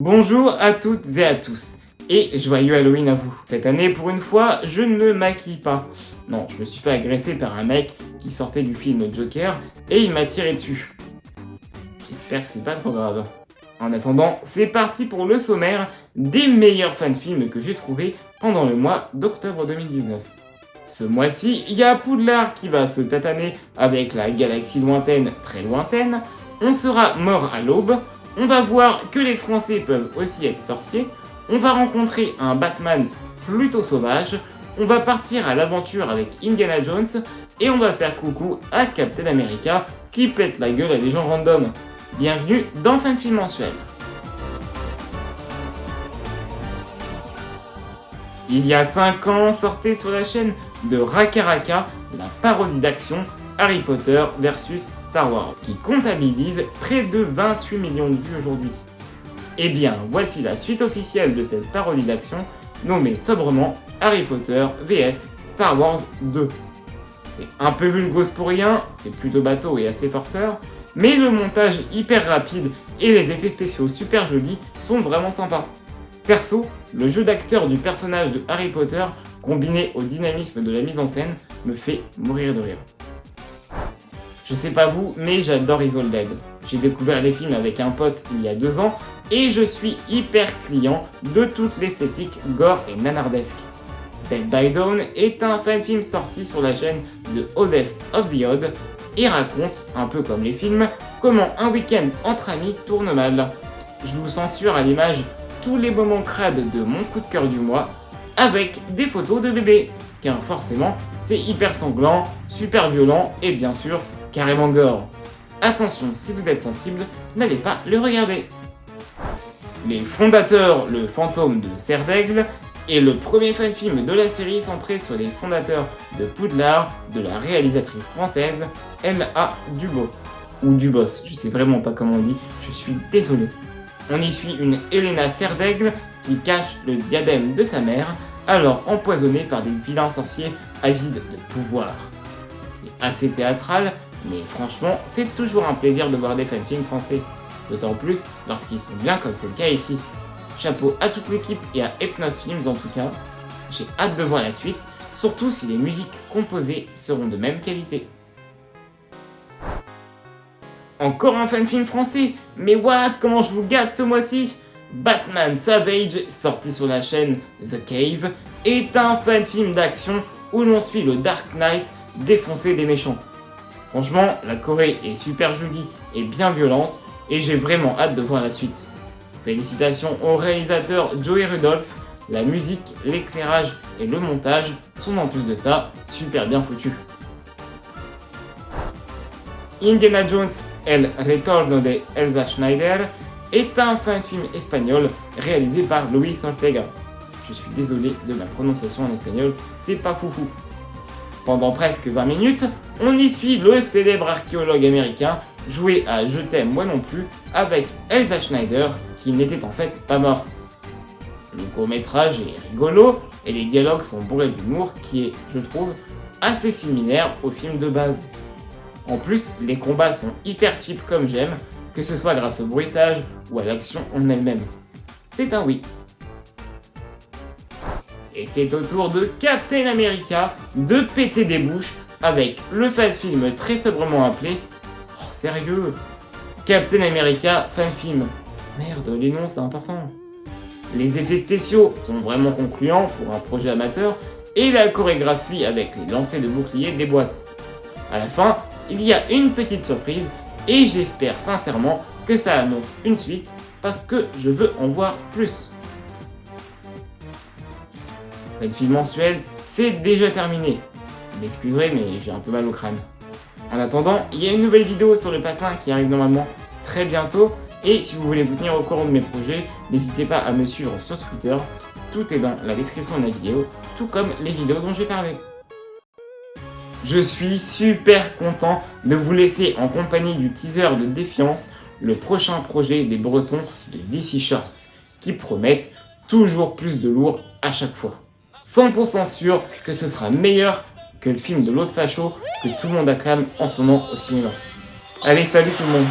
Bonjour à toutes et à tous, et joyeux Halloween à vous. Cette année, pour une fois, je ne me maquille pas. Non, je me suis fait agresser par un mec qui sortait du film Joker, et il m'a tiré dessus. J'espère que c'est pas trop grave. En attendant, c'est parti pour le sommaire des meilleurs fan-films que j'ai trouvés pendant le mois d'octobre 2019. Ce mois-ci, il y a Poudlard qui va se tataner avec la galaxie lointaine, très lointaine. On sera mort à l'aube. On va voir que les Français peuvent aussi être sorciers. On va rencontrer un Batman plutôt sauvage. On va partir à l'aventure avec Indiana Jones. Et on va faire coucou à Captain America qui pète la gueule à des gens random. Bienvenue dans Fan Film Mensuel. Il y a 5 ans, sortait sur la chaîne de Raka Raka la parodie d'action Harry Potter vs Star Wars, qui comptabilise près de 28 millions de vues aujourd'hui. Eh bien, voici la suite officielle de cette parodie d'action, nommée sobrement Harry Potter vs Star Wars 2. C'est un peu vulgose pour rien, c'est plutôt bateau et assez forceur, mais le montage hyper rapide et les effets spéciaux super jolis sont vraiment sympas. Perso, le jeu d'acteur du personnage de Harry Potter, combiné au dynamisme de la mise en scène, me fait mourir de rire. Je sais pas vous, mais j'adore Evil Dead. J'ai découvert les films avec un pote il y a 2 ans, et je suis hyper client de toute l'esthétique gore et nanardesque. Dead by Dawn est un fan-film sorti sur la chaîne de Oddest of the Odd, et raconte, un peu comme les films, comment un week-end entre amis tourne mal. Je vous censure à l'image tous les moments crades de mon coup de cœur du mois, avec des photos de bébés, car forcément c'est hyper sanglant, super violent et bien sûr carrément gore. Attention, si vous êtes sensible, n'allez pas le regarder. Les Fondateurs, le fantôme de Serre d'Aigle, est le premier fan-film de la série centré sur les fondateurs de Poudlard, de la réalisatrice française L.A. Dubos. Ou Dubos, je sais vraiment pas comment on dit, je suis désolé. On y suit une Helena Serre d'Aigle qui cache le diadème de sa mère, alors empoisonnée par des vilains sorciers avides de pouvoir. C'est assez théâtral, mais franchement, c'est toujours un plaisir de voir des fan-films français. D'autant plus lorsqu'ils sont bien comme c'est le cas ici. Chapeau à toute l'équipe et à Hypnos Films en tout cas. J'ai hâte de voir la suite, surtout si les musiques composées seront de même qualité. Encore un fan-film français, mais what, comment je vous gâte ce mois-ci? Batman Savage, sorti sur la chaîne The Cave, est un fan-film d'action où l'on suit le Dark Knight défoncer des méchants. Franchement, la Corée est super jolie et bien violente, et j'ai vraiment hâte de voir la suite. Félicitations au réalisateur Joey Rudolph, la musique, l'éclairage et le montage sont en plus de ça super bien foutus. Indiana Jones El Retorno de Elsa Schneider est un fan-film espagnol réalisé par Luis Ortega. Je suis désolé de ma prononciation en espagnol, c'est pas foufou. Pendant presque 20 minutes, on y suit le célèbre archéologue américain joué à Je t'aime moi non plus avec Elsa Schneider qui n'était en fait pas morte. Le court-métrage est rigolo et les dialogues sont bourrés d'humour qui est, je trouve, assez similaire au film de base. En plus, les combats sont hyper cheap comme j'aime, que ce soit grâce au bruitage ou à l'action en elle-même. C'est un oui. Et c'est au tour de Captain America de péter des bouches avec le fan-film très sobrement appelé... Oh sérieux, Captain America fan-film. Merde, les noms c'est important. Les effets spéciaux sont vraiment concluants pour un projet amateur et la chorégraphie avec les lancers de boucliers déboîte. À la fin, il y a une petite surprise et j'espère sincèrement que ça annonce une suite parce que je veux en voir plus. Le film mensuel, c'est déjà terminé. Vous m'excuserez mais j'ai un peu mal au crâne. En attendant, il y a une nouvelle vidéo sur le patelin qui arrive normalement très bientôt et si vous voulez vous tenir au courant de mes projets, n'hésitez pas à me suivre sur Twitter. Tout est dans la description de la vidéo, tout comme les vidéos dont j'ai parlé. Je suis super content de vous laisser en compagnie du teaser de Défiance, le prochain projet des Bretons de DC Shorts, qui promettent toujours plus de lourd à chaque fois. 100% sûr que ce sera meilleur que le film de l'autre facho que tout le monde acclame en ce moment au cinéma. Allez, salut tout le monde!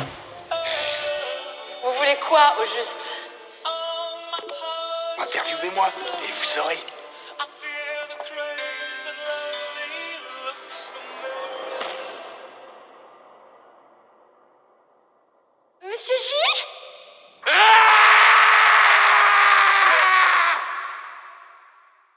Vous voulez quoi au juste? Interviewez-moi et vous saurez.